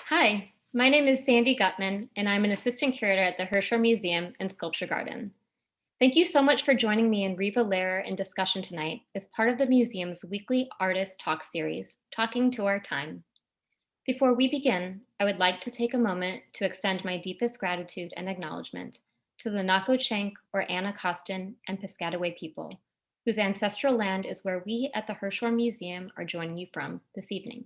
Hi, my name is Sandy Gutman, and I'm an assistant curator at the Hirshhorn Museum and Sculpture Garden. Thank you so much for joining me and Riva Lehrer in discussion tonight as part of the museum's weekly artist talk series, Talking to Our Time. Before we begin, I would like to take a moment to extend my deepest gratitude and acknowledgement to the Nacotchtank or Anacostan and Piscataway people, whose ancestral land is where we at the Hirshhorn Museum are joining you from this evening.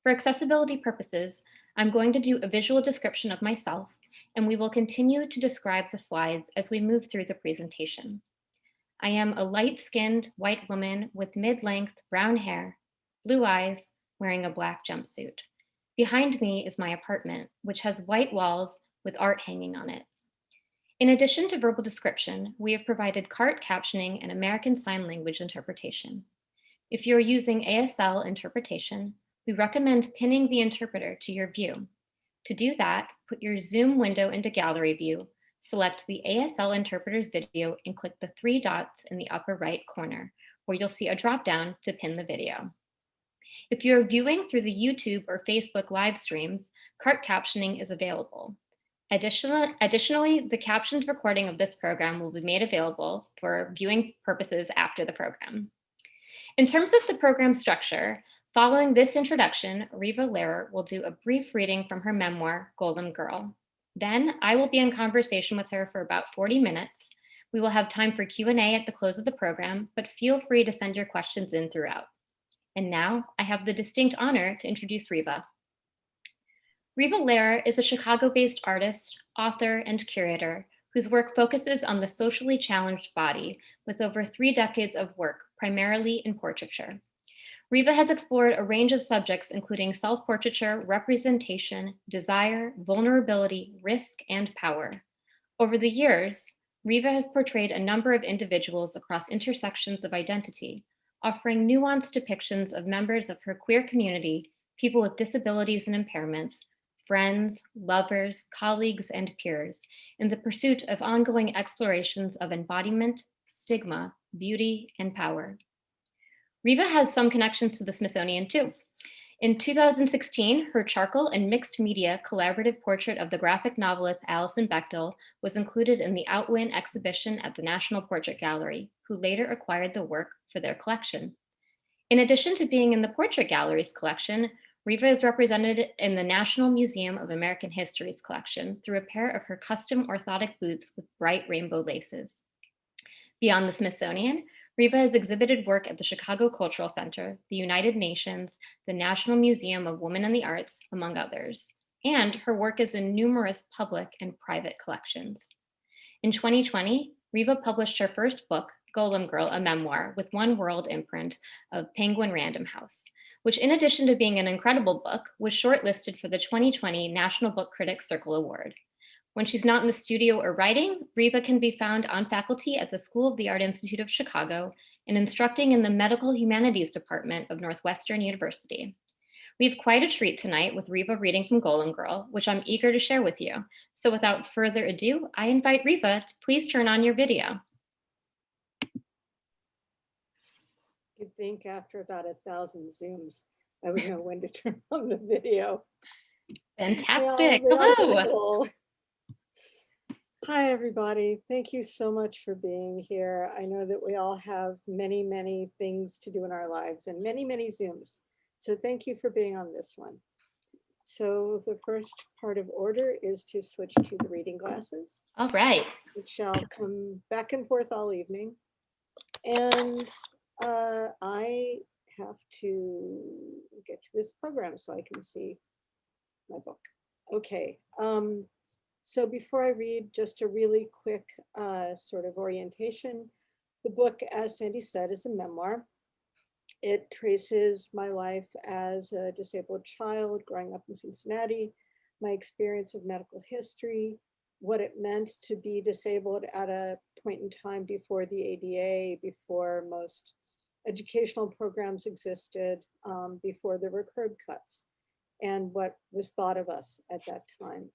For accessibility purposes, I'm going to do a visual description of myself, and we will continue to describe the slides as we move through the presentation. I am a light-skinned white woman with mid-length brown hair, blue eyes, wearing a black jumpsuit. Behind me is my apartment, which has white walls with art hanging on it. In addition to verbal description, we have provided CART captioning and American Sign Language interpretation. If you're using ASL interpretation, we recommend pinning the interpreter to your view. To do that, put your Zoom window into gallery view, select the ASL interpreter's video, and click the three dots in the upper right corner, where you'll see a dropdown to pin the video. If you're viewing through the YouTube or Facebook live streams, CART captioning is available. Additionally, the captioned recording of this program will be made available for viewing purposes after the program. In terms of the program structure, following this introduction, Riva Lehrer will do a brief reading from her memoir, Golem Girl. Then I will be in conversation with her for about 40 minutes. We will have time for Q&A at the close of the program, but feel free to send your questions in throughout. And now I have the distinct honor to introduce Riva. Riva Lehrer is a Chicago-based artist, author, and curator whose work focuses on the socially challenged body with over 3 decades of work, primarily in portraiture. Riva has explored a range of subjects, including self-portraiture, representation, desire, vulnerability, risk, and power. Over the years, Riva has portrayed a number of individuals across intersections of identity, offering nuanced depictions of members of her queer community, people with disabilities and impairments, friends, lovers, colleagues, and peers in the pursuit of ongoing explorations of embodiment, stigma, beauty, and power. Riva has some connections to the Smithsonian too. In 2016, her charcoal and mixed media collaborative portrait of the graphic novelist Alison Bechdel was included in the Outwin exhibition at the National Portrait Gallery, who later acquired the work for their collection. In addition to being in the Portrait Gallery's collection, Riva is represented in the National Museum of American History's collection through a pair of her custom orthotic boots with bright rainbow laces. Beyond the Smithsonian, Riva has exhibited work at the Chicago Cultural Center, the United Nations, the National Museum of Women and the Arts, among others, and her work is in numerous public and private collections. In 2020, Riva published her first book, Golem Girl, a memoir, with One World imprint of Penguin Random House, which in addition to being an incredible book, was shortlisted for the 2020 National Book Critics Circle Award. When she's not in the studio or writing, Riva can be found on faculty at the School of the Art Institute of Chicago and instructing in the Medical Humanities Department of Northwestern University. We have quite a treat tonight with Riva reading from Golem Girl, which I'm eager to share with you. So without further ado, I invite Riva to please turn on your video. You'd think after about 1,000 Zooms, I would know when to turn on the video. Fantastic. Hello. Hi, everybody. Thank you so much for being here. I know that we all have many, many things to do in our lives and many, many Zooms. So thank you for being on this one. So the first part of order is to switch to the reading glasses. All right. Which shall come back and forth all evening. And I have to get to this program so I can see my book. Okay. So before I read, just a really quick sort of orientation. The book, as Sandy said, is a memoir. It traces my life as a disabled child growing up in Cincinnati, my experience of medical history, what it meant to be disabled at a point in time before the ADA, before most educational programs existed, before there were curb cuts, and what was thought of us at that time.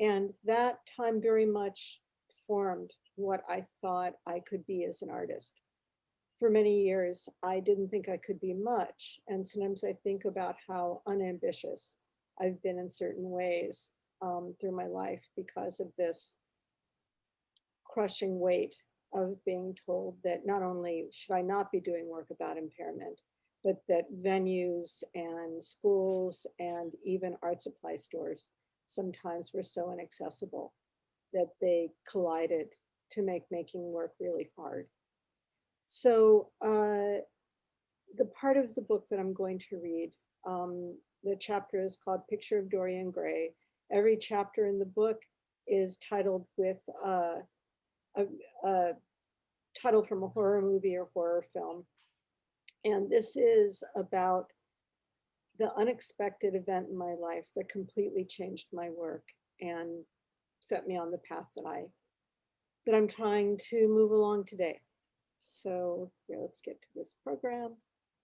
And that time very much formed what I thought I could be as an artist. For many years, I didn't think I could be much. And sometimes I think about how unambitious I've been in certain ways through my life because of this crushing weight of being told that not only should I not be doing work about impairment, but that venues and schools and even art supply stores sometimes were so inaccessible that they collided to make making work really hard. So the part of the book that I'm going to read, the chapter is called Picture of Dorian Gray. Every chapter in the book is titled with a title from a horror movie or horror film. And this is about the unexpected event in my life that completely changed my work and set me on the path that I'm trying to move along today. So here, let's get to this program.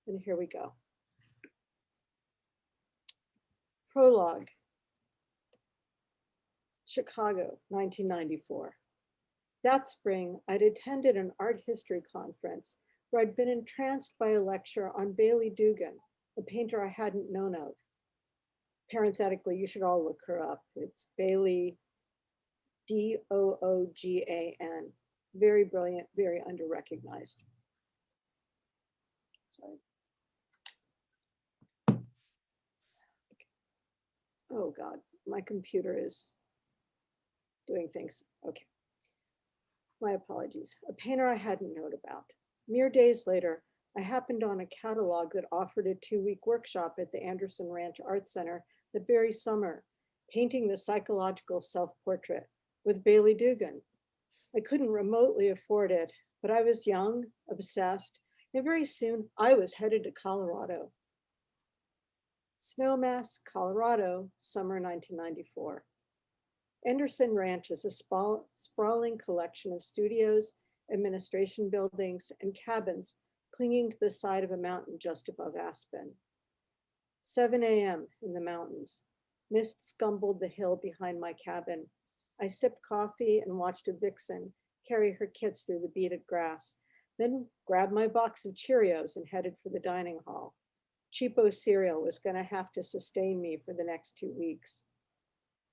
And here we go. Prologue. Chicago, 1994. That spring, I'd attended an art history conference where I'd been entranced by a lecture on Bailey Dugan, a painter I hadn't known of. Parenthetically, you should all look her up. It's Bailey, Doogan. Very brilliant, very under-recognized. Sorry. Oh God, my computer is doing things. Okay. My apologies. A painter I hadn't known about. Mere days later, I happened on a catalog that offered a 2-week workshop at the Anderson Ranch Art Center that very summer, painting the psychological self-portrait with Bailey Dugan. I couldn't remotely afford it, but I was young, obsessed, and very soon I was headed to Colorado. Snowmass, Colorado, summer 1994. Anderson Ranch is a sprawling collection of studios, administration buildings, and cabins clinging to the side of a mountain just above Aspen. 7 a.m. in the mountains. Mist scumbled the hill behind my cabin. I sipped coffee and watched a vixen carry her kits through the beaded grass, then grabbed my box of Cheerios and headed for the dining hall. Cheapo cereal was going to have to sustain me for the next 2 weeks.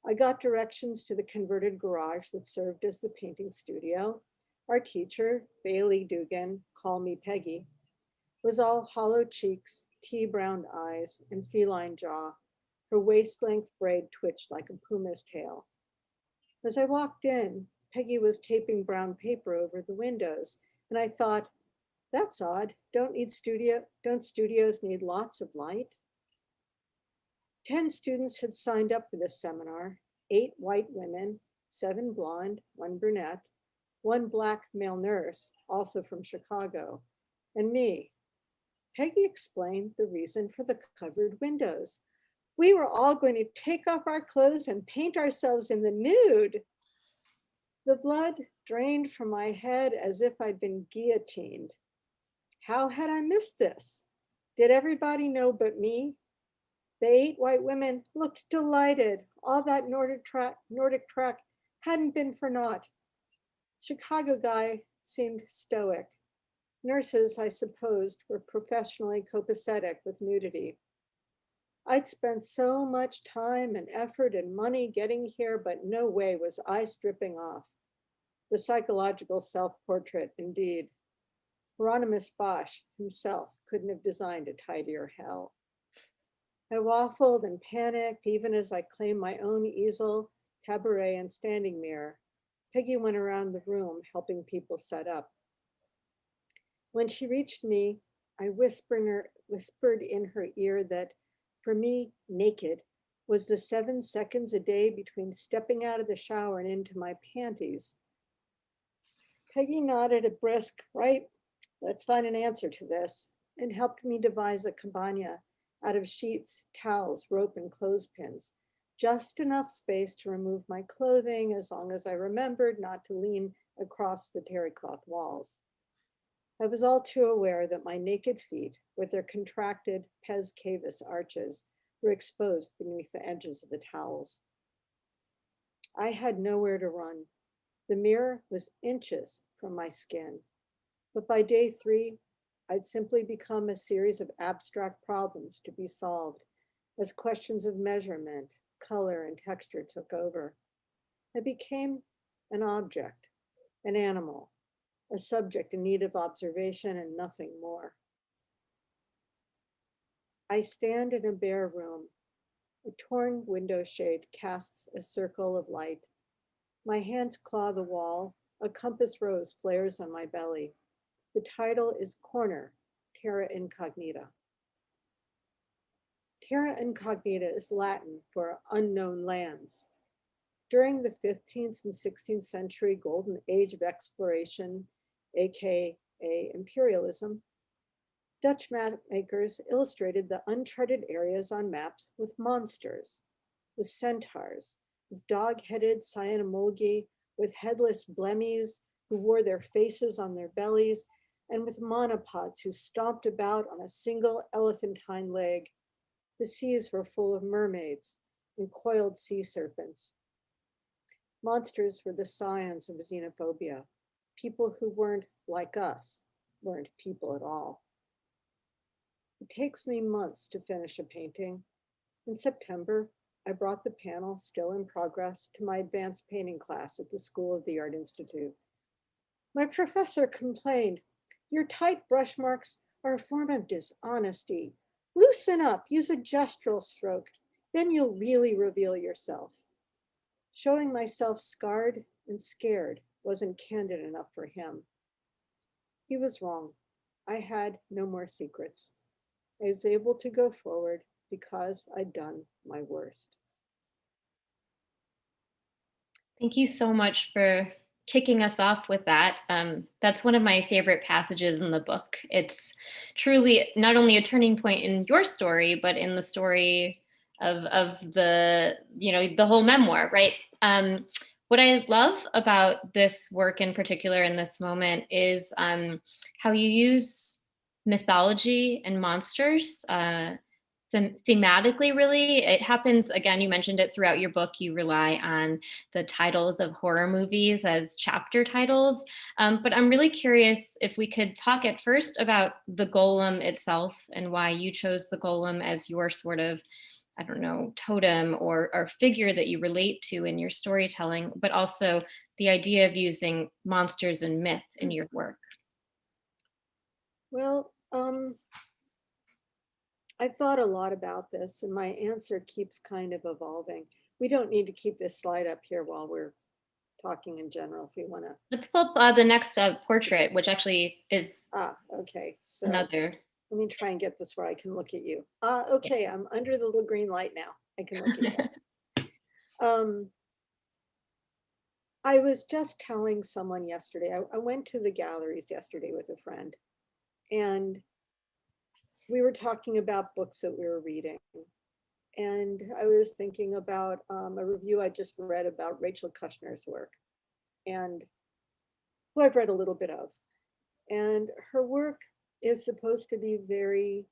I got directions to the converted garage that served as the painting studio. Our teacher, Bailey Dugan, call me Peggy, was all hollow cheeks, tea-browned eyes, and feline jaw. Her waist-length braid twitched like a puma's tail. As I walked in, Peggy was taping brown paper over the windows, and I thought, that's odd. Don't studios need lots of light? 10 students had signed up for this seminar, 8 white women, 7 blonde, 1 brunette, 1 black male nurse, also from Chicago, and me. Peggy explained the reason for the covered windows. We were all going to take off our clothes and paint ourselves in the nude. The blood drained from my head as if I'd been guillotined. How had I missed this? Did everybody know but me? The 8 white women looked delighted. All that Nordic track hadn't been for naught. Chicago guy seemed stoic. Nurses, I supposed, were professionally copacetic with nudity. I'd spent so much time and effort and money getting here, but no way was I stripping off. The psychological self-portrait, indeed. Hieronymus Bosch himself couldn't have designed a tidier hell. I waffled and panicked even as I claimed my own easel, cabaret, and standing mirror. Peggy went around the room helping people set up. When she reached me, I whispered in her ear that, for me, naked was the 7 seconds a day between stepping out of the shower and into my panties. Peggy nodded a brisk, right, let's find an answer to this, and helped me devise a cabana out of sheets, towels, rope, and clothespins. Just enough space to remove my clothing as long as I remembered not to lean across the terry cloth walls. I was all too aware that my naked feet, with their contracted pes cavus arches, were exposed beneath the edges of the towels. I had nowhere to run. The mirror was inches from my skin. But by day 3, I'd simply become a series of abstract problems to be solved, As questions of measurement, color, and texture took over, I became an object, an animal, a subject in need of observation and nothing more. I stand in a bare room. A torn window shade casts a circle of light. My hands claw the wall. A compass rose flares on my belly. The title is Corner, Terra Incognita. Terra Incognita is Latin for unknown lands. During the 15th and 16th century golden age of exploration, aka imperialism, Dutch map makers illustrated the uncharted areas on maps with monsters, with centaurs, with dog-headed cyanomolgi, with headless blemmies who wore their faces on their bellies, and with monopods who stomped about on a single elephantine leg. The seas were full of mermaids and coiled sea serpents. Monsters were the scions of xenophobia. People who weren't like us, weren't people at all. It takes me months to finish a painting. In September, I brought the panel, still in progress, to my advanced painting class at the School of the Art Institute. My professor complained, "Your tight brush marks are a form of dishonesty. Loosen up, use a gestural stroke, then you'll really reveal yourself." Showing myself scarred and scared wasn't candid enough for him. He was wrong. I had no more secrets. I was able to go forward because I'd done my worst. Thank you so much for kicking us off with that. That's one of my favorite passages in the book. It's truly not only a turning point in your story, but in the story of the, the whole memoir, right? What I love about this work in particular in this moment is how you use mythology and monsters thematically. Really, it happens again, you mentioned it throughout your book, you rely on the titles of horror movies as chapter titles, but I'm really curious if we could talk at first about the golem itself and why you chose the golem as your sort of, I don't know, totem or figure that you relate to in your storytelling, but also the idea of using monsters and myth in your work. Well, I've thought a lot about this, and my answer keeps kind of evolving. We don't need to keep this slide up here while we're talking in general if we want to. Let's flip the next portrait, which actually is Okay. So another. let me try and get this where I can look at you. Okay, I'm under the little green light now. I can look at you. I was just telling someone yesterday, I went to the galleries yesterday with a friend, and we were talking about books that we were reading. And I was thinking about a review I just read about Rachel Kushner's work, and who I've read a little bit of. And her work is supposed to be very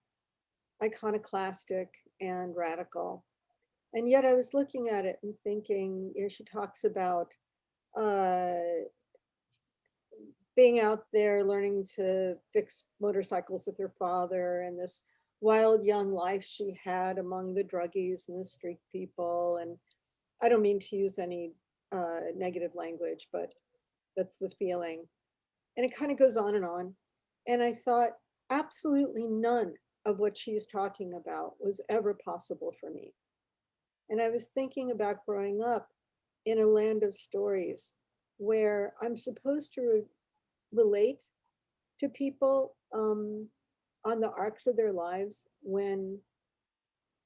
iconoclastic and radical. And yet I was looking at it and thinking, she talks about being out there learning to fix motorcycles with her father, and this wild young life she had among the druggies and the street people. And I don't mean to use any negative language, but that's the feeling. And it kind of goes on. And I thought, absolutely none of what she's talking about was ever possible for me. And I was thinking about growing up in a land of stories where I'm supposed to relate to people on the arcs of their lives when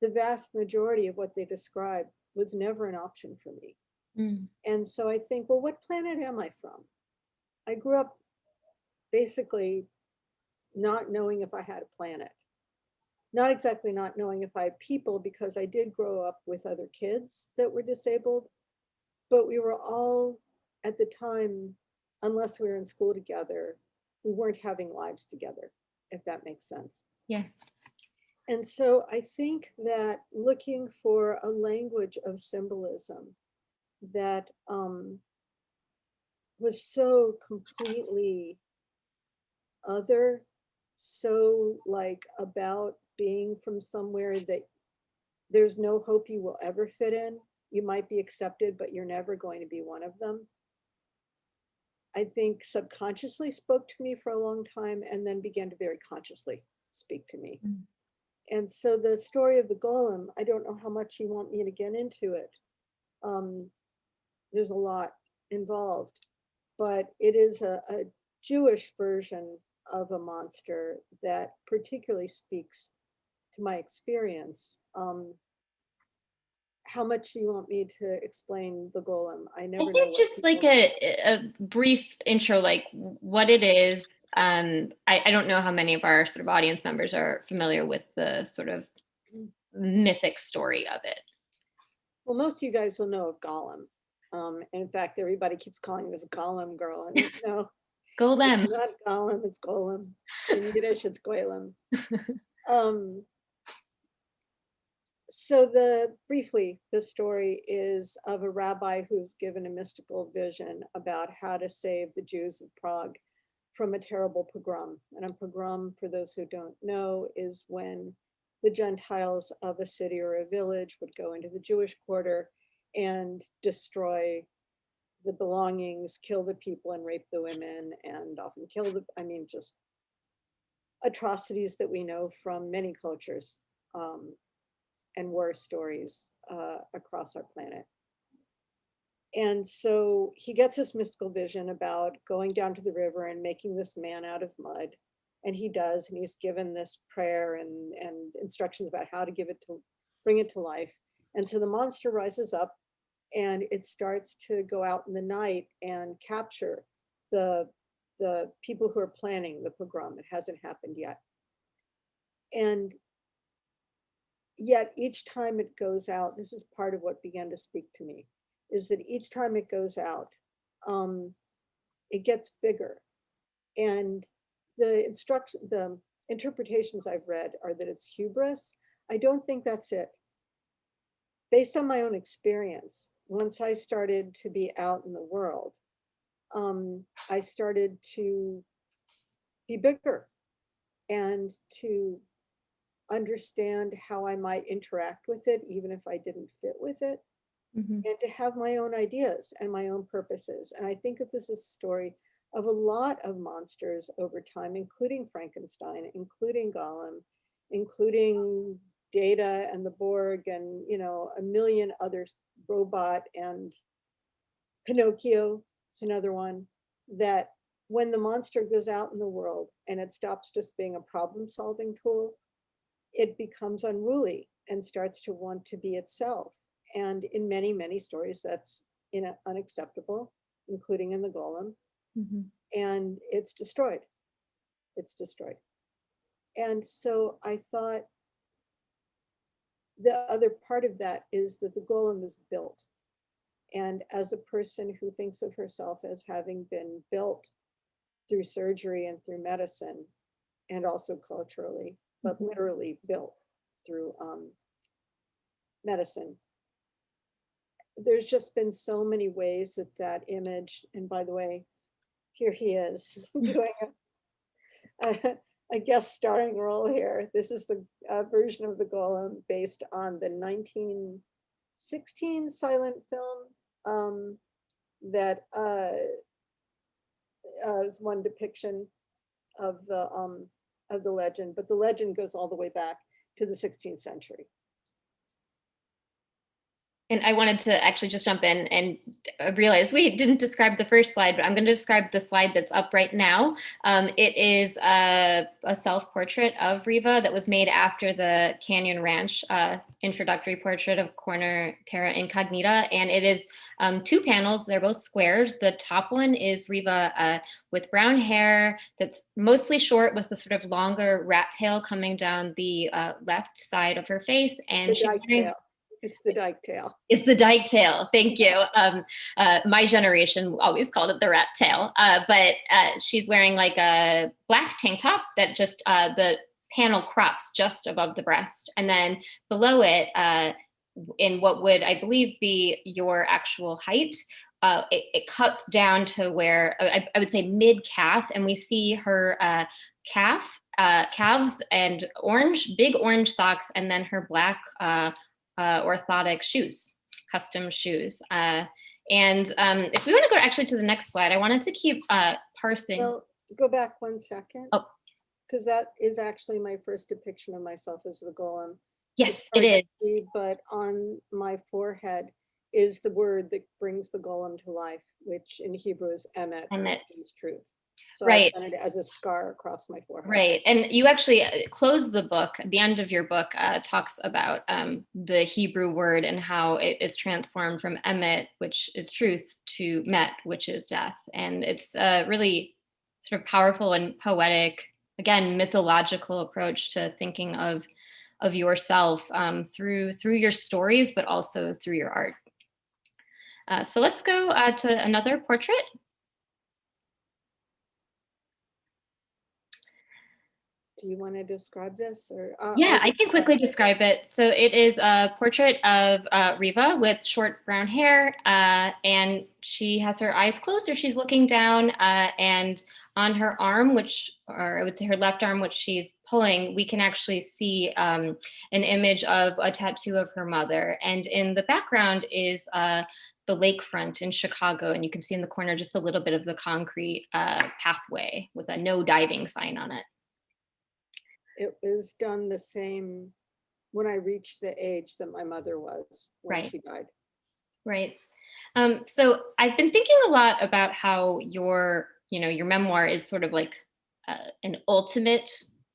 the vast majority of what they describe was never an option for me. And so I think, well, what planet am I from? I grew up basically not knowing if I had a planet. Not exactly not knowing if I had people, because I did grow up with other kids that were disabled, but we were all at the time, unless we were in school together, we weren't having lives together, if that makes sense. Yeah. And so I think that looking for a language of symbolism that was so completely other, so like about being from somewhere that there's no hope you will ever fit in. You might be accepted, but you're never going to be one of them. I think subconsciously spoke to me for a long time and then began to very consciously speak to me. Mm. And so the story of the golem, I don't know how much you want me to get into it. There's a lot involved, but it is a Jewish version of a monster that particularly speaks to my experience. How much do you want me to explain the golem? I I never know think what just like people. a brief intro, like what it is. I don't know how many of our sort of audience members are familiar with the sort of mythic story of it. Well, most of you guys will know of Gollum. And in fact, everybody keeps calling this Gollum girl. And no, Go it's them. not Gollum, it's Golem. In Yiddish, it's Goylem. So briefly, the story is of a rabbi who's given a mystical vision about how to save the Jews of Prague from a terrible pogrom. And a pogrom, for those who don't know, is when the Gentiles of a city or a village would go into the Jewish quarter and destroy the belongings, kill the people and rape the women, and often just atrocities that we know from many cultures. And war stories across our planet. And so he gets this mystical vision about going down to the river and making this man out of mud. And he does, and he's given this prayer and instructions about how to bring it to life. And so the monster rises up and it starts to go out in the night and capture the people who are planning the pogrom. It hasn't happened yet. And yet each time it goes out, this is part of what began to speak to me, is that each time it goes out, it gets bigger. And the interpretations I've read are that it's hubris. I don't think that's it. Based on my own experience, once I started to be out in the world, I started to be bigger and to understand how I might interact with it, even if I didn't fit with it, Mm-hmm. and to have my own ideas and my own purposes. And I think that this is a story of a lot of monsters over time, including Frankenstein, including Gollum, including Data and the Borg, and a million others, Robot and Pinocchio is another one, that when the monster goes out in the world and it stops just being a problem-solving tool, it becomes unruly and starts to want to be itself. And in many, many stories, that's unacceptable, including in the Golem. Mm-hmm. And it's destroyed. It's destroyed. And so I thought the other part of that is that the Golem is built. And as a person who thinks of herself as having been built through surgery and through medicine, and also culturally, but literally built through medicine. There's just been so many ways that image, and by the way, here he is doing a guest starring role here. This is the version of the Golem based on the 1916 silent film that is one depiction of the legend, but the legend goes all the way back to the 16th century. And I wanted to actually just jump in and realize we didn't describe the first slide, but I'm going to describe the slide that's up right now. It is a self-portrait of Riva that was made after the Canyon Ranch introductory portrait of Corner Terra Incognita. And it is 2 panels. They're both squares. The top one is Riva with brown hair that's mostly short with the sort of longer rat tail coming down the left side of her face. And she's wearing, it's the dyke tail. It's the dyke tail. Thank you. My generation always called it the rat tail. But she's wearing like a black tank top that just the panel crops just above the breast. And then below it, in what would, I believe, be your actual height, it cuts down to where I would say mid-calf. And we see her calves and big orange socks, and then her black orthotic shoes, custom shoes. If we want to go actually to the next slide, I wanted to keep parsing. Well, go back 1 second. Oh. Because that is actually my first depiction of myself as the golem. Yes, it is. See, but on my forehead is the word that brings the golem to life, which in Hebrew is emet, Emet. which means truth. So Right. I've done it as a scar across my forehead. Right. And you actually close the book, the end of your book talks about the Hebrew word and how it is transformed from emet, which is truth, to met, which is death. And it's a really sort of powerful and poetic, again, mythological approach to thinking of yourself through your stories, but also through your art. So let's go to another portrait. Do you want to describe this, or? Yeah, I can quickly describe it. So it is a portrait of Riva with short brown hair, and she has her eyes closed, or she's looking down, and on her arm, or I would say her left arm, which she's pulling, we can actually see an image of a tattoo of her mother. And in the background is the lakefront in Chicago, and you can see in the corner just a little bit of the concrete pathway with a no diving sign on it. It was done the same when I reached the age that my mother was when she died. Right. So I've been thinking a lot about how your memoir is sort of like an ultimate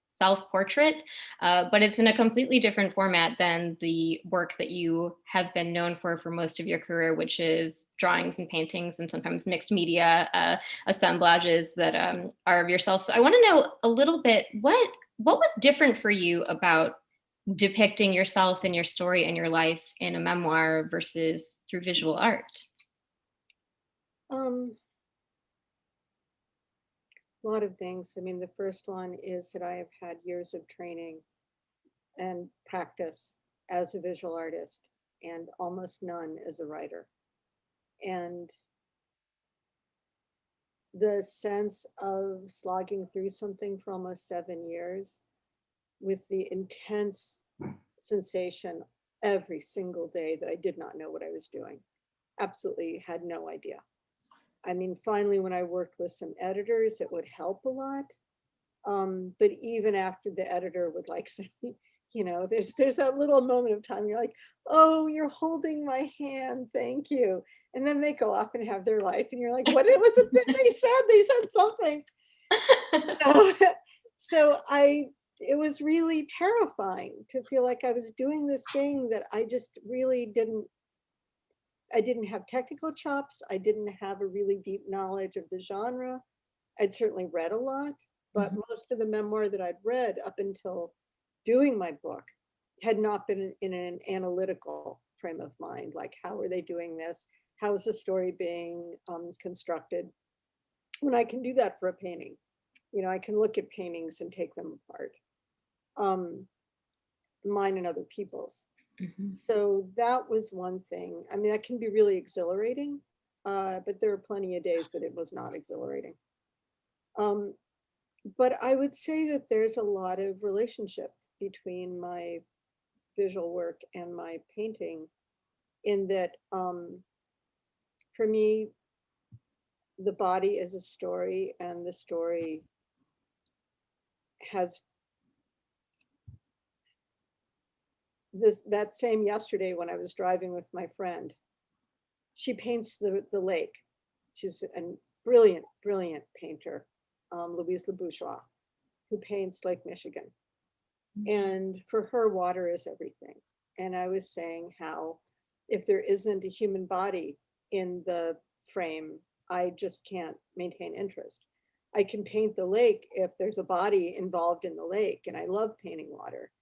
self-portrait, but it's in a completely different format than the work that you have been known for most of your career, which is drawings and paintings and sometimes mixed media assemblages that are of yourself. So I want to know a little bit, what was different for you about depicting yourself and your story and your life in a memoir versus through visual art? A lot of things. I mean, the first one is that I have had years of training and practice as a visual artist and almost none as a writer. And the sense of slogging through something for almost 7 years with the intense sensation every single day that I did not know what I was doing. Absolutely had no idea. I mean, finally, when I worked with some editors, it would help a lot. But even after the editor would like say, there's that little moment of time, you're like, oh, you're holding my hand, thank you. And then they go off and have their life. And you're like, what was it that they said? They said something. So it was really terrifying to feel like I was doing this thing that I just really I didn't have technical chops. I didn't have a really deep knowledge of the genre. I'd certainly read a lot, but most of the memoir that I'd read up until doing my book had not been in an analytical frame of mind. Like, how are they doing this? How is the story being constructed? When I can do that for a painting, I can look at paintings and take them apart, mine and other people's. So that was one thing. I mean, that can be really exhilarating, but there are plenty of days that it was not exhilarating. But I would say that there's a lot of relationship between my visual work and my painting, in that for me, the body is a story, and the story has that same yesterday when I was driving with my friend. She paints the lake. She's a brilliant, brilliant painter, Louise LeBourgeois, who paints Lake Michigan. And for her, water is everything. And I was saying how if there isn't a human body in the frame, I just can't maintain interest. I can paint the lake if there's a body involved in the lake, and I love painting water.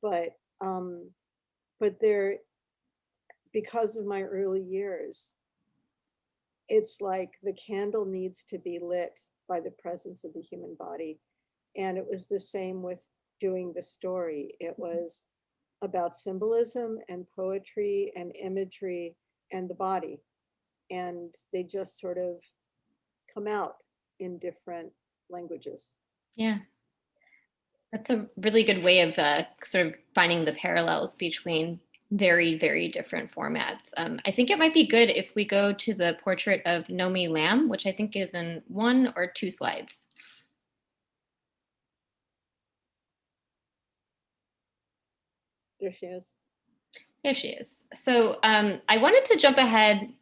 But there, because of my early years, it's like the candle needs to be lit by the presence of the human body. And it was the same with doing the story. It was about symbolism and poetry and imagery and the body. And they just sort of come out in different languages. Yeah. That's a really good way of sort of finding the parallels between very, very different formats. I think it might be good if we go to the portrait of Nomi Lamb, which I think is in 1 or 2 slides. There she is. There she is. So I wanted to jump ahead,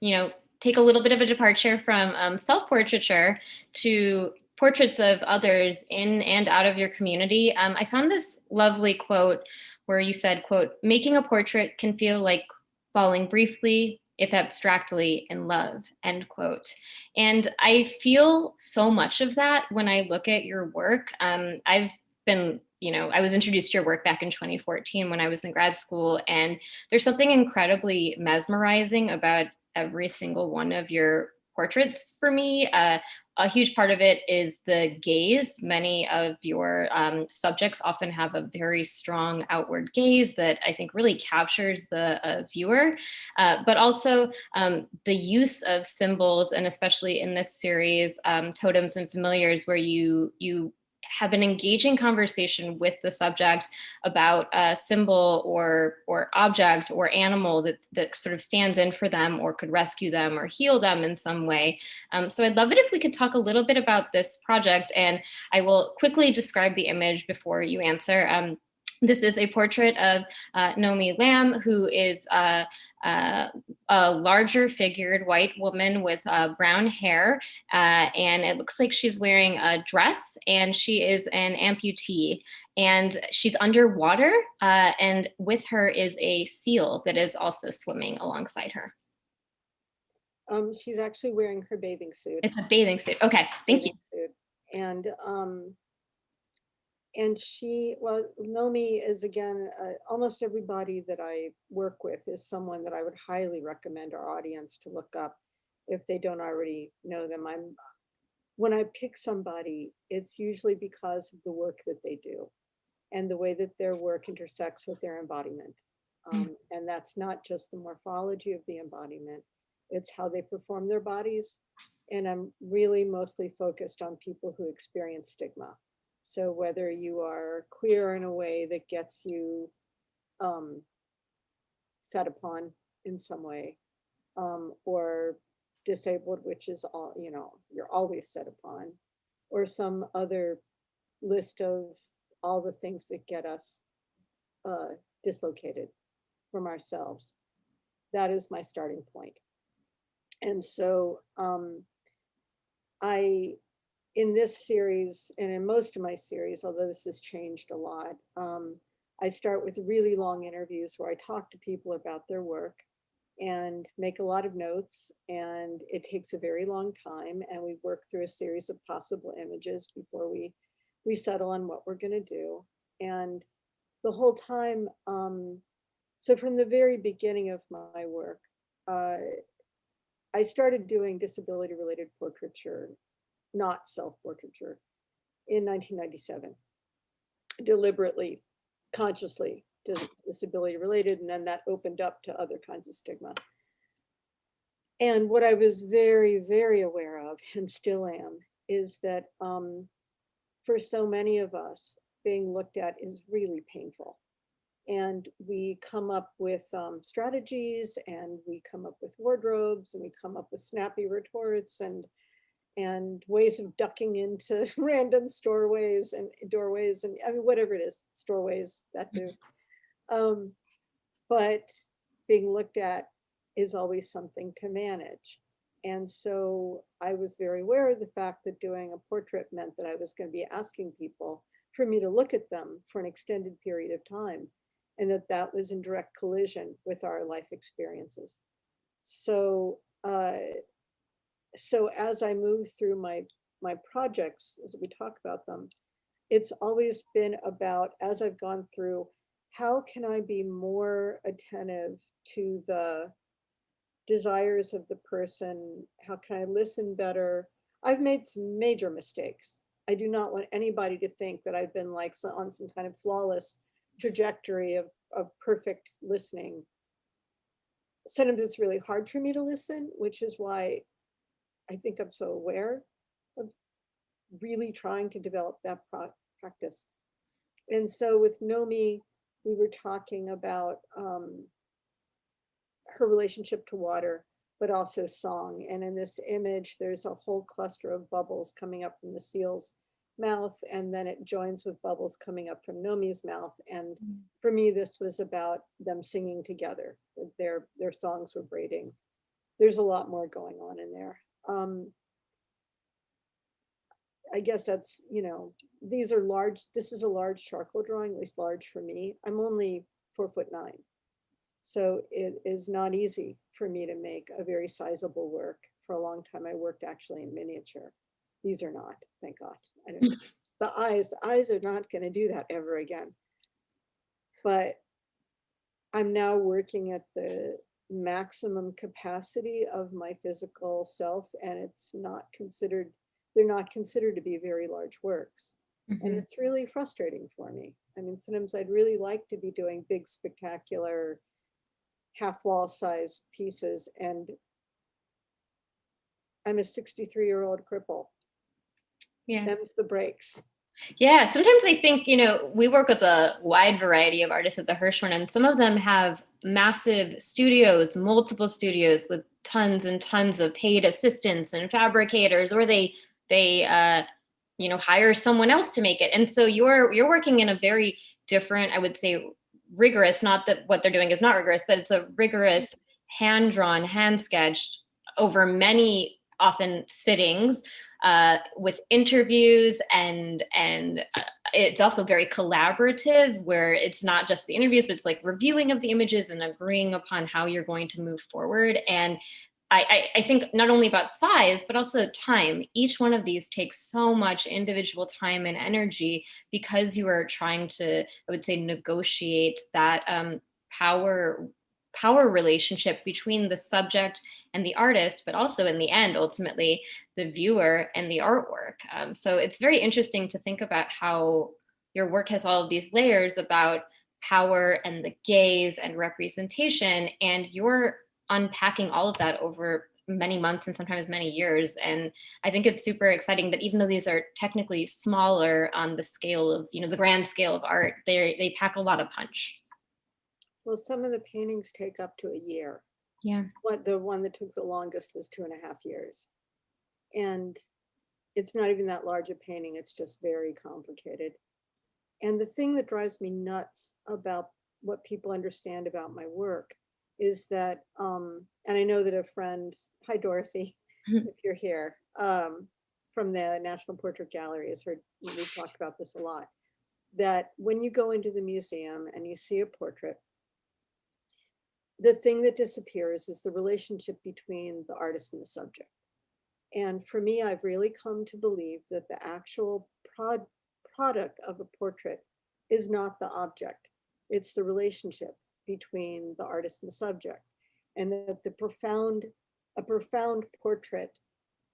take a little bit of a departure from self-portraiture to portraits of others in and out of your community. I found this lovely quote where you said, quote, "Making a portrait can feel like falling briefly, if abstractly, in love," end quote. And I feel so much of that when I look at your work. I've been, I was introduced to your work back in 2014 when I was in grad school, and there's something incredibly mesmerizing about every single one of your portraits for me. A huge part of it is the gaze. Many of your subjects often have a very strong outward gaze that I think really captures the viewer, but also the use of symbols, and especially in this series, totems and familiars, where you have an engaging conversation with the subject about a symbol or object or animal that sort of stands in for them or could rescue them or heal them in some way. So I'd love it if we could talk a little bit about this project, and I will quickly describe the image before you answer. This is a portrait of Nomi Lamb, who is a larger figured white woman with brown hair, and it looks like she's wearing a dress, and she is an amputee, and she's underwater, and with her is a seal that is also swimming alongside her. She's actually wearing her bathing suit. It's a bathing suit. Okay, thank you. Suit. And she, well, Nomi is, again, almost everybody that I work with is someone that I would highly recommend our audience to look up if they don't already know them. When I pick somebody, it's usually because of the work that they do and the way that their work intersects with their embodiment. And that's not just the morphology of the embodiment, it's how they perform their bodies. And I'm really mostly focused on people who experience stigma. So whether you are queer in a way that gets you set upon in some way, or disabled, which is all, you're always set upon, or some other list of all the things that get us dislocated from ourselves. That is my starting point. And so in this series, and in most of my series, although this has changed a lot, I start with really long interviews where I talk to people about their work and make a lot of notes, and it takes a very long time, and we work through a series of possible images before we settle on what we're going to do. And the whole time, so from the very beginning of my work, I started doing disability related portraiture, not self-portraiture, in 1997, deliberately, consciously disability related, and then that opened up to other kinds of stigma. And what I was very, very aware of, and still am, is that for so many of us, being looked at is really painful. And we come up with strategies, and we come up with wardrobes, and we come up with snappy retorts and ways of ducking into random doorways, and I mean, whatever it is, storeways, that do. But being looked at is always something to manage. And so I was very aware of the fact that doing a portrait meant that I was going to be asking people for me to look at them for an extended period of time, and that was in direct collision with our life experiences. So as I move through my projects, as we talk about them, it's always been about, as I've gone through, how can I be more attentive to the desires of the person? How can I listen better? I've made some major mistakes. I do not want anybody to think that I've been like on some kind of flawless trajectory of perfect listening. Sometimes it's really hard for me to listen, which is why I think I'm so aware of really trying to develop that practice. And so with Nomi, we were talking about her relationship to water, but also song. And in this image, there's a whole cluster of bubbles coming up from the seal's mouth, and then it joins with bubbles coming up from Nomi's mouth. And for me, this was about them singing together. Their songs were braiding. There's a lot more going on in there. I guess that's, these are large. This is a large charcoal drawing, at least large for me. I'm only 4'9". So it is not easy for me to make a very sizable work. For a long time, I worked actually in miniature. These are not, thank God. I don't, the eyes are not going to do that ever again. But I'm now working at the maximum capacity of my physical self, and it's not considered, they're not considered to be very large works. And it's really frustrating for me. I mean, sometimes I'd really like to be doing big, spectacular, half wall size pieces, and I'm a 63-year-old cripple. Yeah. Them's the breaks. Yeah, sometimes I think, we work with a wide variety of artists at the Hirshhorn, and some of them have massive studios, multiple studios with tons and tons of paid assistants and fabricators, or they hire someone else to make it. And so you're working in a very different, I would say, rigorous, not that what they're doing is not rigorous, but it's a rigorous, hand-drawn, hand-sketched over many often sittings, with interviews, and it's also very collaborative, where it's not just the interviews, but it's like reviewing of the images and agreeing upon how you're going to move forward. And I think not only about size, but also time. Each one of these takes so much individual time and energy, because you are trying to, I would say, negotiate that power relationship between the subject and the artist, but also in the end, ultimately, the viewer and the artwork. So it's very interesting to think about how your work has all of these layers about power and the gaze and representation, and you're unpacking all of that over many months and sometimes many years. And I think it's super exciting that even though these are technically smaller on the scale of, the grand scale of art, they pack a lot of punch. Well, some of the paintings take up to a year. Yeah. The one that took the longest was 2.5 years. And it's not even that large a painting. It's just very complicated. And the thing that drives me nuts about what people understand about my work is that, and I know that a friend, hi Dorothy, if you're here, from the National Portrait Gallery has heard me talk about this a lot, that when you go into the museum and you see a portrait, the thing that disappears is the relationship between the artist and the subject. And for me, I've really come to believe that the actual product of a portrait is not the object. It's the relationship between the artist and the subject. And that a profound portrait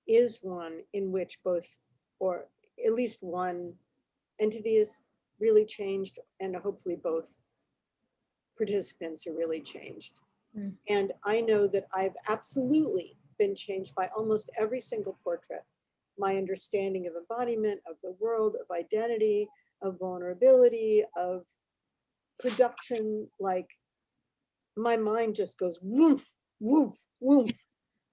is one in which both, or at least one entity is really changed, and hopefully both participants are really changed. And I know that I've absolutely been changed by almost every single portrait. My understanding of embodiment, of the world, of identity, of vulnerability, of production, like my mind just goes woof, woof, woof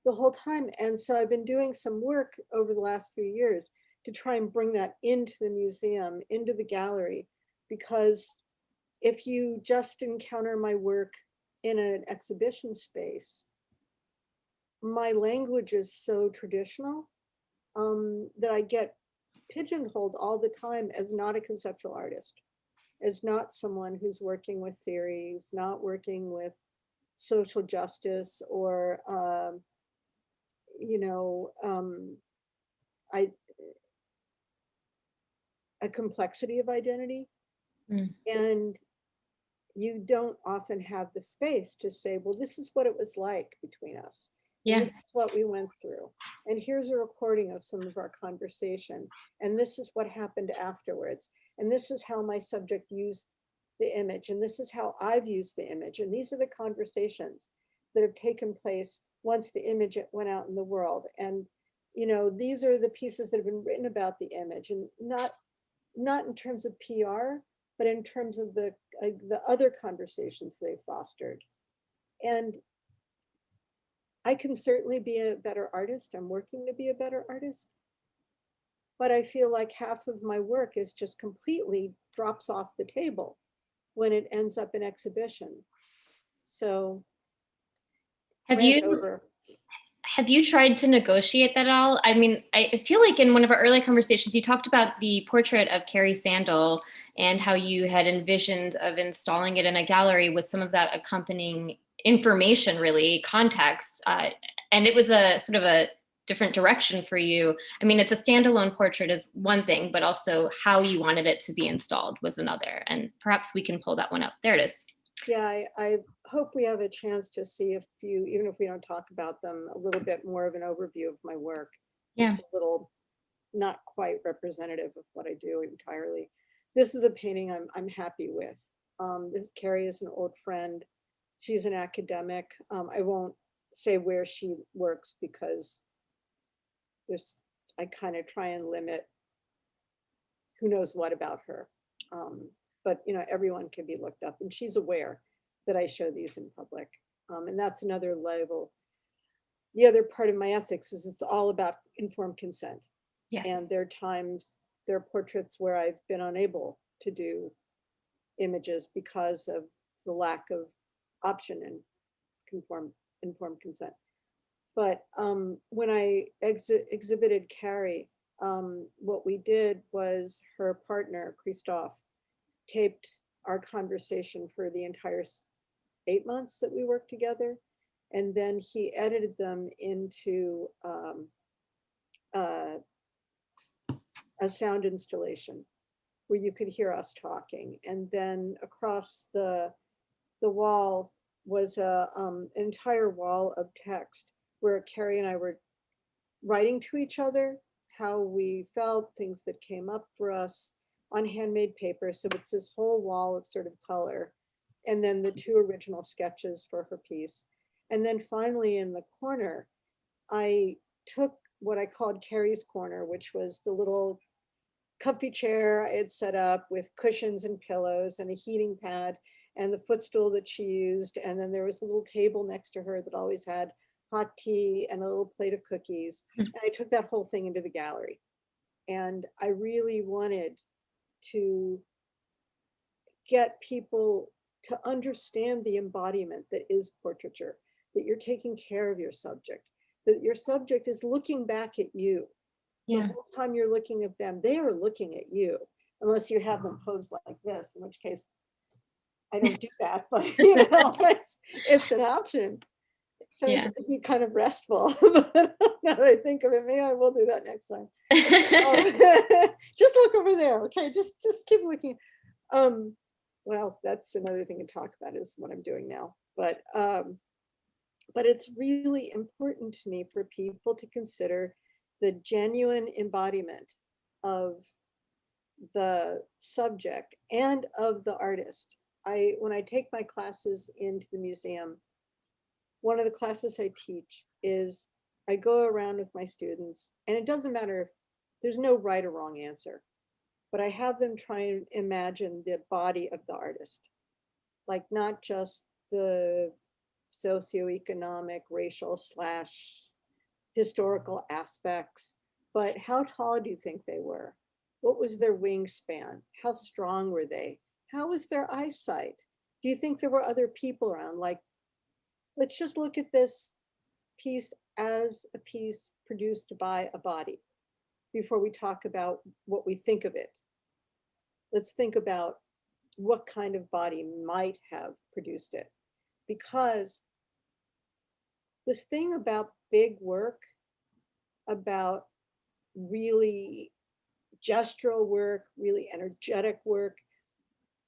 the whole time. And so I've been doing some work over the last few years to try and bring that into the museum, into the gallery, because if you just encounter my work in an exhibition space, my language is so traditional that I get pigeonholed all the time as not a conceptual artist, as not someone who's working with theory, who's not working with social justice, or a complexity of identity. And you don't often have the space to say, well, this is what it was like between us. Yeah. This is what we went through. And here's a recording of some of our conversation. And this is what happened afterwards. And this is how my subject used the image. And this is how I've used the image. And these are the conversations that have taken place once the image went out in the world. And, these are the pieces that have been written about the image, and not in terms of PR, but in terms of the other conversations they fostered. And I can certainly be a better artist. I'm working to be a better artist. But I feel like half of my work is just completely drops off the table when it ends up in exhibition. So Have rant you over. have you tried to negotiate that at all? I mean, I feel like in one of our early conversations, you talked about the portrait of Carrie Sandel and how you had envisioned of installing it in a gallery with some of that accompanying information, really context, and it was a sort of a different direction for you. I mean, it's a standalone portrait is one thing, but also how you wanted it to be installed was another. And perhaps we can pull that one up. There it is. Yeah, I hope we have a chance to see a few, even if we don't talk about them, a little bit more of an overview of my work. This Yeah. is a little not quite representative of what I do entirely. This is a painting I'm happy with. This Carrie is an old friend. She's an academic. I won't say where she works because there's, I kind of try and limit who knows what about her. But you know, everyone can be looked up, and she's aware that I show these in public. And that's another level. The other part of my ethics is it's all about informed consent. Yes. And there are times, there are portraits where I've been unable to do images because of the lack of option in informed consent. But when I exhibited Carrie, what we did was her partner, Christophe, taped our conversation for the entire 8 months that we worked together. And then he edited them into a sound installation where you could hear us talking. And then across the wall was an entire wall of text where Carrie and I were writing to each other, how we felt, things that came up for us on handmade paper. So it's this whole wall of sort of color. And then the 2 original sketches for her piece. And then finally in the corner, I took what I called Carrie's corner, which was the little comfy chair I had set up with cushions and pillows and a heating pad and the footstool that she used. And then there was a little table next to her that always had hot tea and a little plate of cookies. And I took that whole thing into the gallery. And I really wanted to get people to understand the embodiment that is portraiture, that you're taking care of your subject, that your subject is looking back at you. The whole time you're looking at them, they are looking at you, unless you have them posed like this, in which case I don't do that, but you know, it's an option. So Yeah. it's be kind of restful. Now that I think of it, maybe I will do that next time. Just look over there, okay? Just keep looking. Well, that's another thing to talk about is what I'm doing now. But it's really important to me for people to consider the genuine embodiment of the subject and of the artist. When I take my classes into the museum, one of the classes I teach is I go around with my students, and it doesn't matter if there's no right or wrong answer, but I have them try and imagine the body of the artist, like not just the socioeconomic, racial / historical aspects, but how tall do you think they were? What was their wingspan? How strong were they? How was their eyesight? Do you think there were other people around? Like, let's just look at this piece as a piece produced by a body before we talk about what we think of it. Let's think about what kind of body might have produced it. Because this thing about big work, about really gestural work, really energetic work,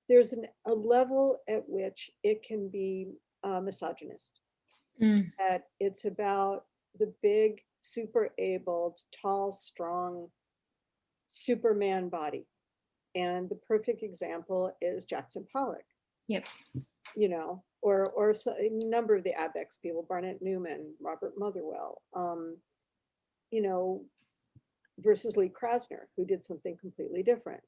there's a level at which it can be misogynist. That it's about the big, super able, tall, strong Superman body. And the perfect example is Jackson Pollock. Yep. You know, or a number of the Abex people, Barnett Newman, Robert Motherwell, you know, versus Lee Krasner, who did something completely different.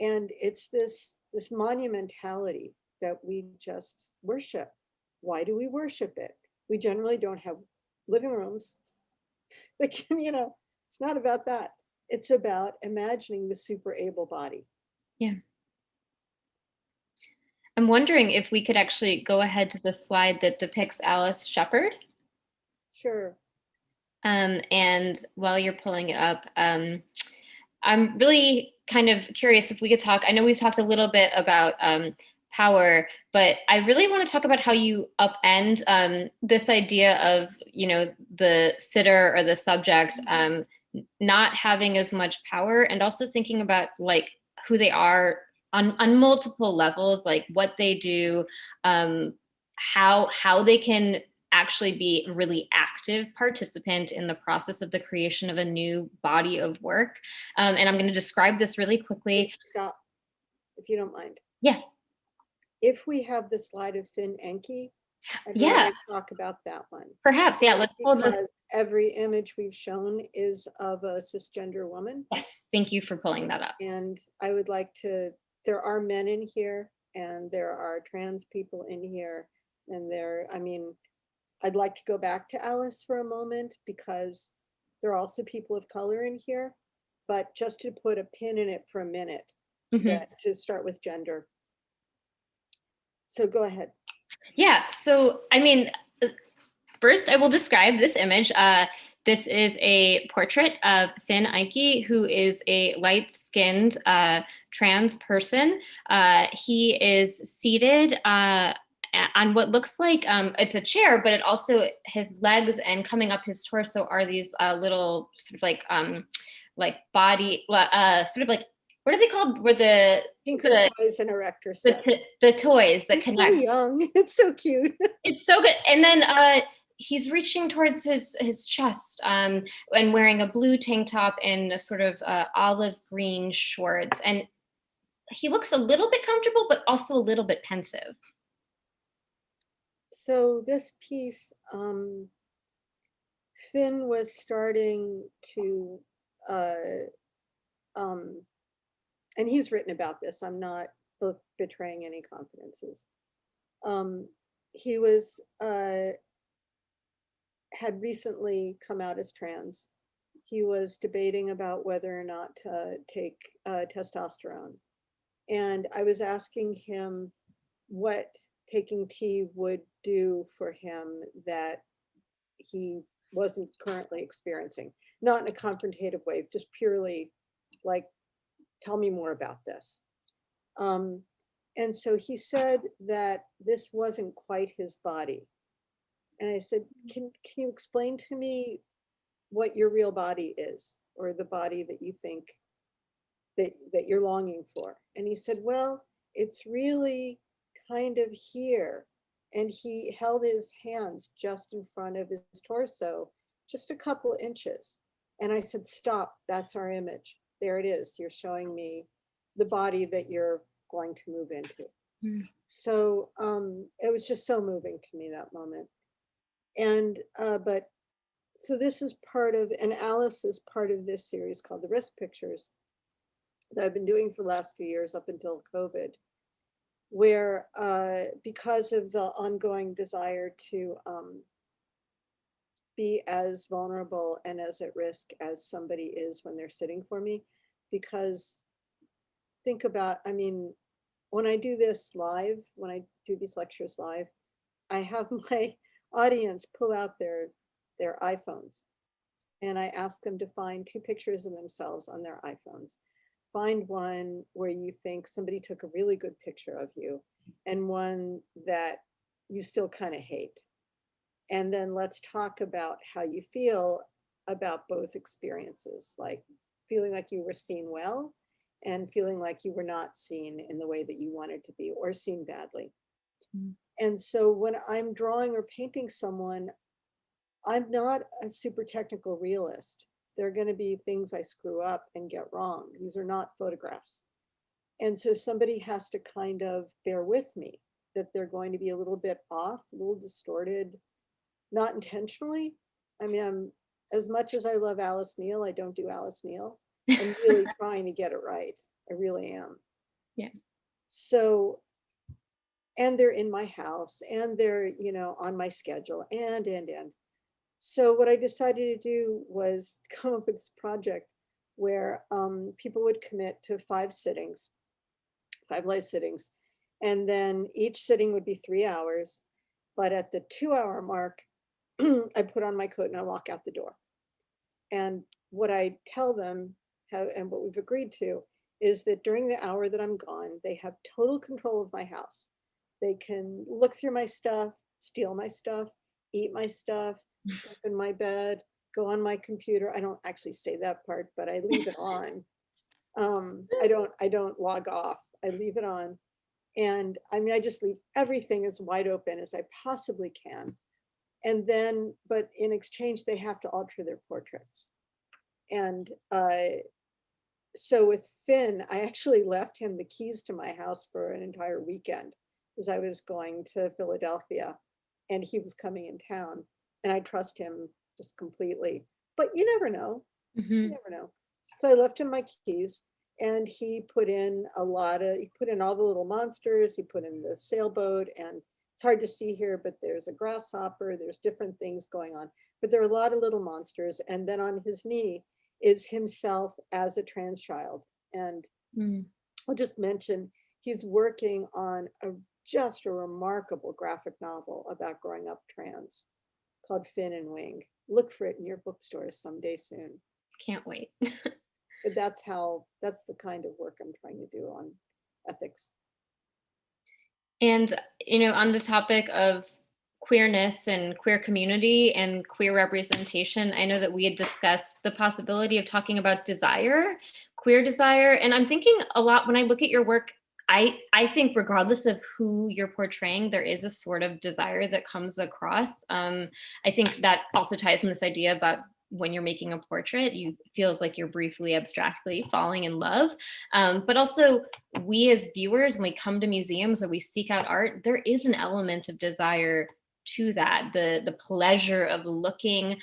And it's this monumentality that we just worship. Why do we worship it? We generally don't have living rooms. Like, it's not about that. It's about imagining the super able body. Yeah. I'm wondering if we could actually go ahead to the slide that depicts Alice Shepherd. Sure. And while you're pulling it up, I'm really kind of curious if we could talk. I know we've talked a little bit about power, but I really want to talk about how you upend this idea of, the sitter or the subject not having as much power, and also thinking about like who they are on multiple levels, like what they do, how they can actually be a really active participant in the process of the creation of a new body of work. And I'm going to describe this really quickly. Stop, if you don't mind. Yeah. If we have the slide of Finn Enke, I'd Yeah. rather talk about that one. Perhaps, yeah. Let's pull because every image we've shown is of a cisgender woman. Yes, thank you for pulling that up. And I would like to, there are men in here and there are trans people in here. And I'd like to go back to Alice for a moment because there are also people of color in here. But just to put a pin in it for a minute, to start with gender. So go ahead. Yeah, so first I will describe this image. This is a portrait of Finn Enke, who is a light-skinned trans person. He is seated on what looks like it's a chair, but it also, his legs and coming up his torso are these little sort of like body, sort of like, what are they called? Where the toys and erector set. The toys that connect. So young, it's so cute. It's so good. And then he's reaching towards his chest and wearing a blue tank top and a sort of olive green shorts. And he looks a little bit comfortable, but also a little bit pensive. So this piece, Finn was starting to, and he's written about this, I'm not betraying any confidences. He was, had recently come out as trans. He was debating about whether or not to take testosterone. And I was asking him what taking T would do for him that he wasn't currently experiencing. Not in a confrontative way, just purely like, tell me more about this. And so he said that this wasn't quite his body. And I said, can you explain to me what your real body is, or the body that you think that you're longing for? And he said, well, it's really kind of here. And he held his hands just in front of his torso, just a couple inches. And I said, stop, that's our image. There it is. You're showing me the body that you're going to move into. So it was just so moving to me, that moment. And but so this is part of, and Alice is part of this series called the Risk Pictures that I've been doing for the last few years up until COVID, where because of the ongoing desire to be as vulnerable and as at risk as somebody is when they're sitting for me, because think about, when I do this live, when I do these lectures live, I have my audience pull out their iPhones and I ask them to find 2 pictures of themselves on their iPhones. Find one where you think somebody took a really good picture of you and one that you still kind of hate. And then let's talk about how you feel about both experiences, like feeling like you were seen well and feeling like you were not seen in the way that you wanted to be, or seen badly. And so when I'm drawing or painting someone, I'm not a super technical realist. There are going to be things I screw up and get wrong. These are not photographs. And so somebody has to kind of bear with me that they're going to be a little bit off, a little distorted, not intentionally. I'm, as much as I love Alice Neel, I don't do Alice Neel. I'm really trying to get it right. I really am. Yeah. So and they're in my house, and they're, on my schedule, and. So what I decided to do was come up with this project where people would commit to 5 sittings, 5 live sittings, and then each sitting would be 3 hours. But at the 2 hour mark, I put on my coat and I walk out the door. And what I tell them, and what we've agreed to, is that during the hour that I'm gone, they have total control of my house. They can look through my stuff, steal my stuff, eat my stuff, sleep in my bed, go on my computer. I don't actually say that part, but I leave it on. I don't log off. I leave it on. And I mean, I just leave everything as wide open as I possibly can. And then, but in exchange, they have to alter their portraits. And so with Finn, I actually left him the keys to my house for an entire weekend because I was going to Philadelphia and he was coming in town, and I trust him just completely. But you never know. You never know. So I left him my keys, and he put in all the little monsters. He put in the sailboat, and it's hard to see here, but there's a grasshopper, there's different things going on, but there are a lot of little monsters. And then on his knee is himself as a trans child. And I'll just mention, he's working on just a remarkable graphic novel about growing up trans called Fin and Wing. Look for it in your bookstores someday soon. Can't wait. But that's the kind of work I'm trying to do on ethics. And, on the topic of queerness and queer community and queer representation, I know that we had discussed the possibility of talking about desire, queer desire. And I'm thinking a lot when I look at your work, I think regardless of who you're portraying, there is a sort of desire that comes across. I think that also ties in this idea about when you're making a portrait, you feels like you're briefly abstractly falling in love. But also we as viewers, when we come to museums or we seek out art, there is an element of desire to that, the pleasure of looking,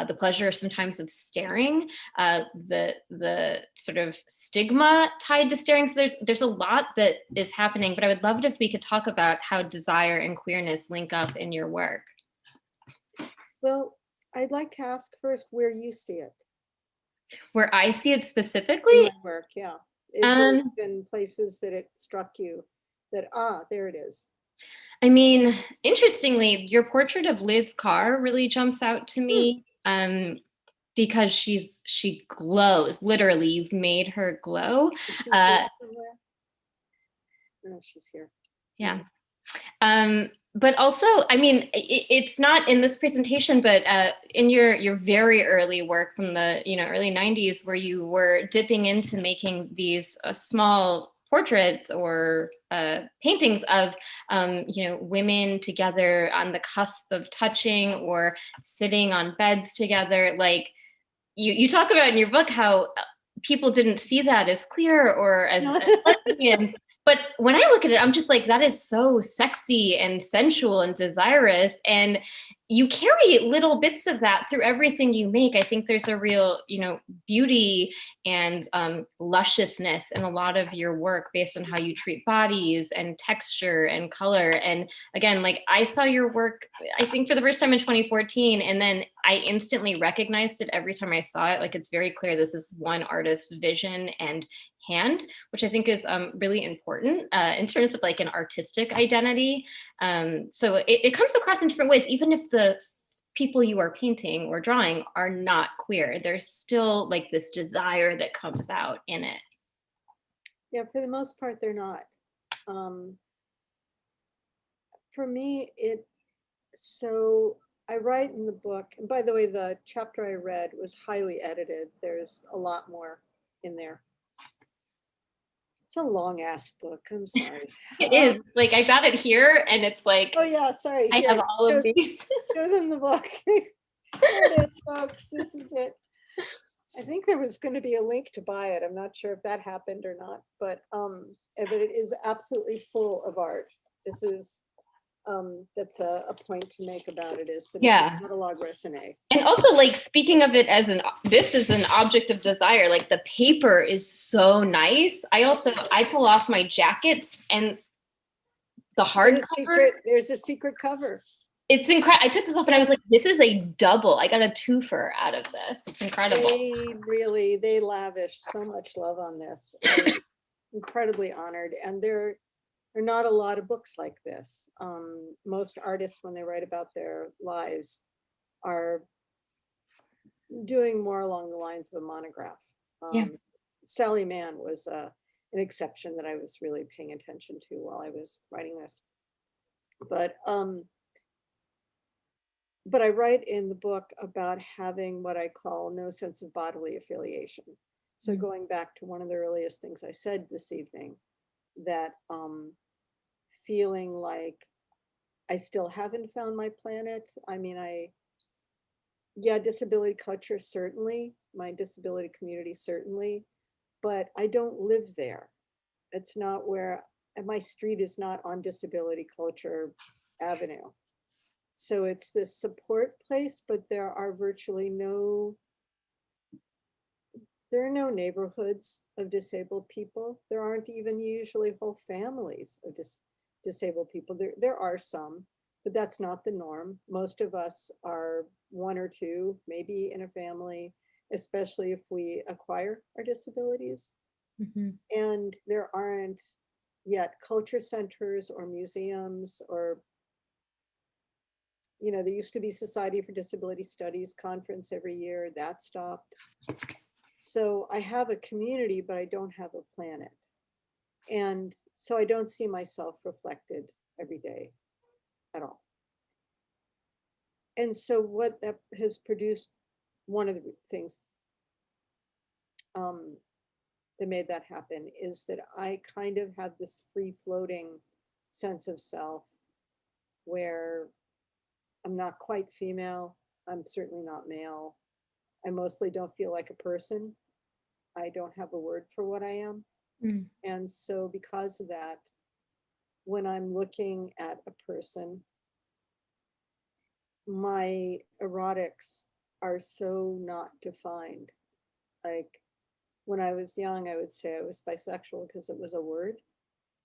the pleasure sometimes of staring, the sort of stigma tied to staring. So there's a lot that is happening, but I would love it if we could talk about how desire and queerness link up in your work. Well, I'd like to ask first where you see it. Where I see it specifically? In my work, yeah. There's been places that it struck you that, there it is. I mean, interestingly, your portrait of Liz Carr really jumps out to me because she glows. Literally, you've made her glow. No, she's here. Yeah. But also, I mean, it's not in this presentation, but in your very early work from the early 90s, where you were dipping into making these small portraits or paintings of women together on the cusp of touching or sitting on beds together. Like you talk about in your book how people didn't see that as queer or as lesbian. But when I look at it, I'm just like, that is so sexy and sensual and desirous. And you carry little bits of that through everything you make. I think there's a real, beauty and lusciousness in a lot of your work based on how you treat bodies and texture and color. And again, like I saw your work, I think for the first time in 2014, and then I instantly recognized it every time I saw it. Like, it's very clear this is one artist's vision and hand, which I think is really important in terms of like an artistic identity. So it comes across in different ways, even if the people you are painting or drawing are not queer, there's still like this desire that comes out in it. Yeah, for the most part, they're not. For me, so I write in the book, and by the way, the chapter I read was highly edited. There's a lot more in there. It's a long ass book. I'm sorry. It is. Like, I got it here and it's like, oh yeah, sorry. I have all of these. Show them the book. Here it is, folks. This is it. I think there was going to be a link to buy it. I'm not sure if that happened or not, but it is absolutely full of art. This is that's a point to make about it, is that it's a catalog raisonné. And also, like, speaking of it as this is an object of desire, like the paper is so nice. I pull off my jackets and the hardcover. There's a secret cover. It's incredible. I took this off and I was like, this is a double. I got a twofer out of this. It's incredible. They lavished so much love on this. I'm incredibly honored. And there are not a lot of books like this. Most artists, when they write about their lives, are doing more along the lines of a monograph. Yeah. Sally Mann was an exception that I was really paying attention to while I was writing this. But I write in the book about having what I call no sense of bodily affiliation. So going back to one of the earliest things I said this evening, that feeling like I still haven't found my planet. I mean, disability culture, certainly, my disability community, certainly, but I don't live there. It's not where, and my street is not on Disability Culture Avenue. So it's this support place, but there are no neighborhoods of disabled people. There aren't even usually whole families of disabled people. There are some, but that's not the norm. Most of us are one or two, maybe in a family, especially if we acquire our disabilities. Mm-hmm. And there aren't yet culture centers or museums or, there used to be Society for Disability Studies conference every year. That stopped. So I have a community, but I don't have a planet. And so I don't see myself reflected every day at all. And so what that has produced, one of the things that made that happen is that I kind of have this free floating sense of self where I'm not quite female. I'm certainly not male. I mostly don't feel like a person. I don't have a word for what I am. Mm. And so because of that, when I'm looking at a person, my erotics are so not defined. Like when I was young, I would say I was bisexual because it was a word,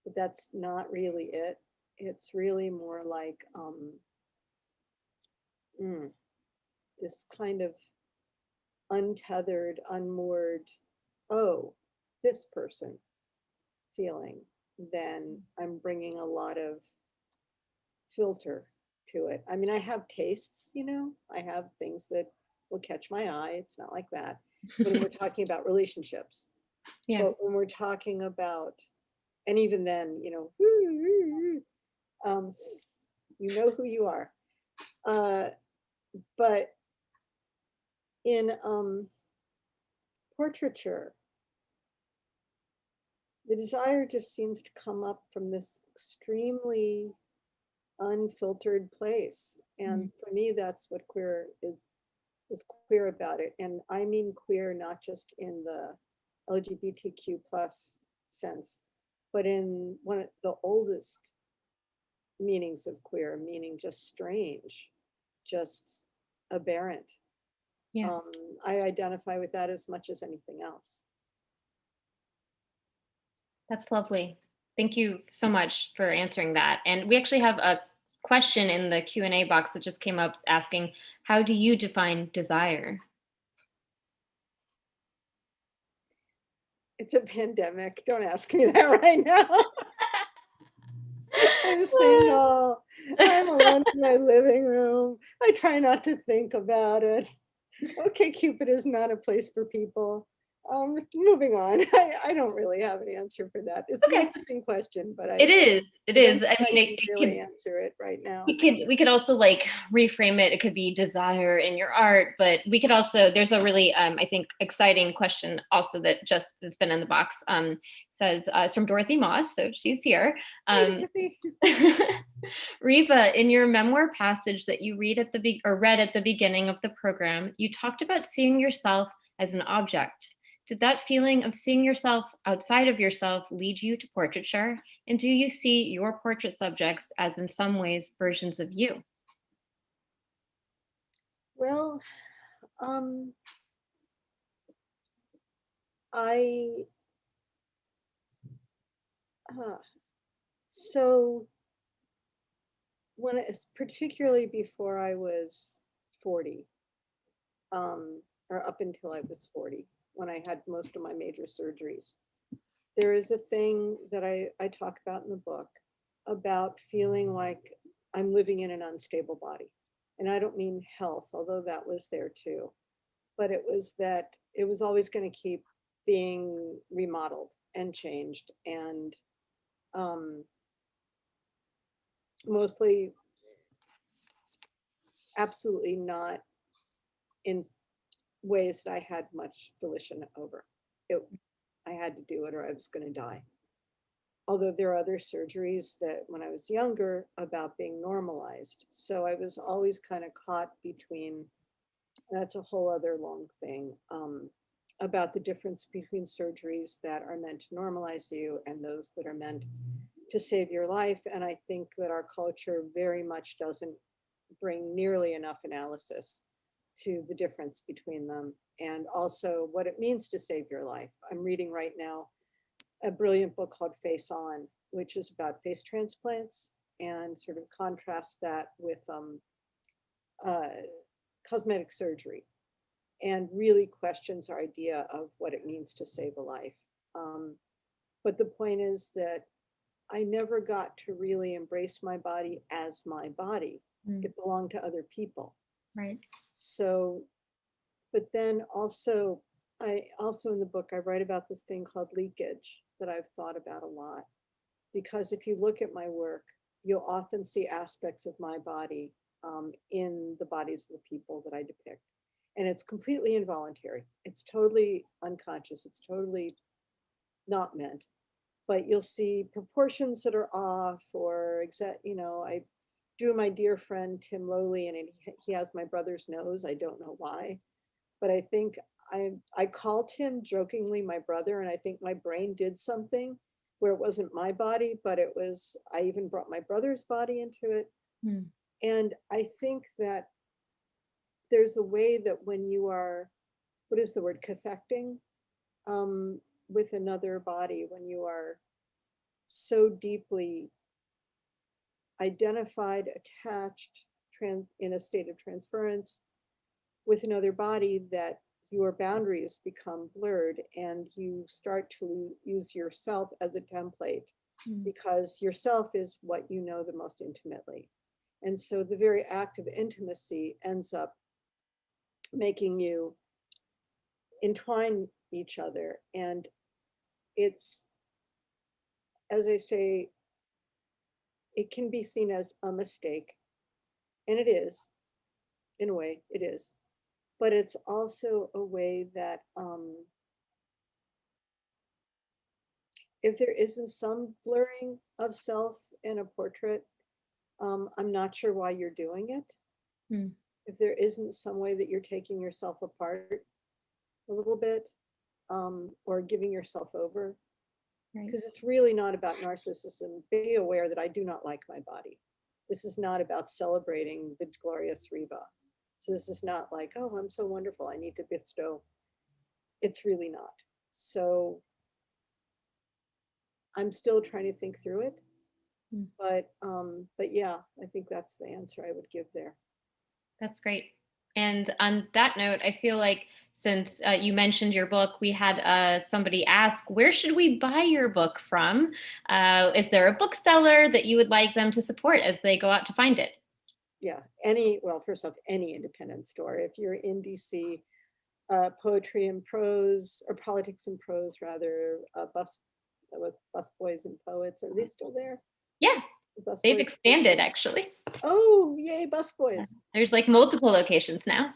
but that's not really it. It's really more like this kind of untethered, unmoored, oh, this person feeling. Then I'm bringing a lot of filter to it. I mean, I have tastes, I have things that will catch my eye. It's not like that. When we're talking about relationships. Yeah. But when we're talking about, and even then, you know who you are. But in portraiture, the desire just seems to come up from this extremely unfiltered place. And for me, that's what queer is queer about it. And I mean queer not just in the LGBTQ plus sense, but in one of the oldest meanings of queer, meaning just strange, just aberrant. Yeah. I identify with that as much as anything else. That's lovely. Thank you so much for answering that. And we actually have a question in the Q&A box that just came up asking, how do you define desire? It's a pandemic. Don't ask me that right now. I'm single. I'm alone in my living room. I try not to think about it. OkCupid is not a place for people. Moving on. I don't really have an answer for that. It's an interesting question, but it is. I mean, it really answer it right now. We could also like reframe it. It could be desire in your art, but we could also, there's a really, I think, exciting question also that just has been in the box. Says it's from Dorothy Moss, so she's here. Riva, in your memoir passage that you read at the beginning of the program, you talked about seeing yourself as an object. Did that feeling of seeing yourself outside of yourself lead you to portraiture? And do you see your portrait subjects as in some ways versions of you? Well, so particularly before I was 40, or up until I was 40, when I had most of my major surgeries. There is a thing that I talk about in the book about feeling like I'm living in an unstable body. And I don't mean health, although that was there too. But it was that it was always going to keep being remodeled and changed, and mostly absolutely not in ways that I had much volition over. I had to do it or I was going to die. Although there are other surgeries that when I was younger about being normalized. So I was always kind of caught between, that's a whole other long thing, about the difference between surgeries that are meant to normalize you and those that are meant to save your life. And I think that our culture very much doesn't bring nearly enough analysis to the difference between them and also what it means to save your life. I'm reading right now a brilliant book called Face On, which is about face transplants and sort of contrasts that with uh, cosmetic surgery and really questions our idea of what it means to save a life. But the point is that I never got to really embrace my body as my body. It belonged to other people. Right. So, but then also, I also in the book, I write about this thing called leakage that I've thought about a lot. Because if you look at my work, you'll often see aspects of my body in the bodies of the people that I depict. And it's completely involuntary. It's totally unconscious. It's totally not meant. But you'll see proportions that are off or exact, I drew my dear friend Tim Lowley and he has my brother's nose. I don't know why, but I think I called him jokingly my brother, and I think my brain did something where it wasn't my body, but it was, I even brought my brother's body into it. And I think that there's a way that when you are, what is the word, cathecting with another body, when you are so deeply identified, attached, in a state of transference with another body, that your boundaries become blurred and you start to use yourself as a template because yourself is what you know the most intimately. And so the very act of intimacy ends up making you entwine each other. And it's, as I say, it can be seen as a mistake. And it is, in a way, it is. But it's also a way that if there isn't some blurring of self in a portrait, I'm not sure why you're doing it. If there isn't some way that you're taking yourself apart a little bit or giving yourself over, because it's really not about narcissism. Be aware that I do not like my body. This is not about celebrating the glorious Reva. So this is not like, oh, I'm so wonderful, I need to bestow. It's really not. So I'm still trying to think through it. But yeah, I think that's the answer I would give there. That's great. And on that note, I feel like since you mentioned your book, we had somebody ask, where should we buy your book from? Is there a bookseller that you would like them to support as they go out to find it? Yeah, well, first off, any independent store. If you're in DC, Poetry and Prose, or Politics and Prose rather, with Busboys and Poets. Are they still there? Yeah, they've expanded actually. Oh, yay, Busboys. There's like multiple locations now.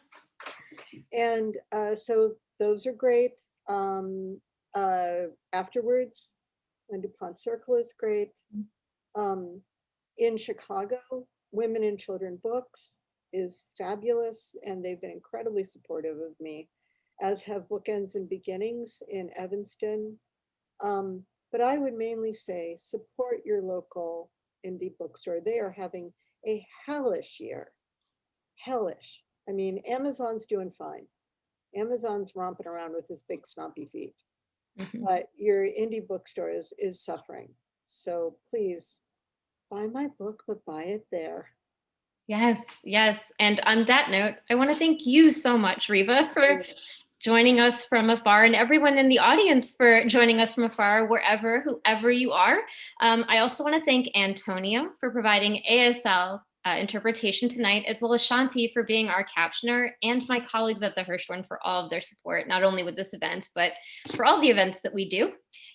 And so those are great. Afterwards, and DuPont Circle is great. In Chicago, Women and Children Books is fabulous, and they've been incredibly supportive of me, as have Bookends and Beginnings in Evanston. But I would mainly say support your local indie bookstore. They are having a hellish year. Hellish. I mean, Amazon's doing fine. Amazon's romping around with his big snompy feet. But your indie bookstore is suffering. So please buy my book, but buy it there. Yes, yes. And on that note, I want to thank you so much, Riva, for joining us from afar, and everyone in the audience for joining us from afar, whoever you are. I also want to thank Antonio for providing ASL interpretation tonight, as well as Shanti for being our captioner, and my colleagues at the Hirshhorn for all of their support, not only with this event, but for all the events that we do.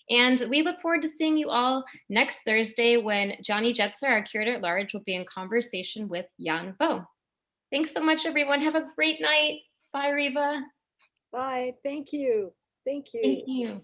And we look forward to seeing you all next Thursday when Johnny Jetzer, our curator at large, will be in conversation with Jan Bo. Thanks so much, everyone. Have a great night. Bye, Riva. Bye. Thank you. Thank you. Thank you.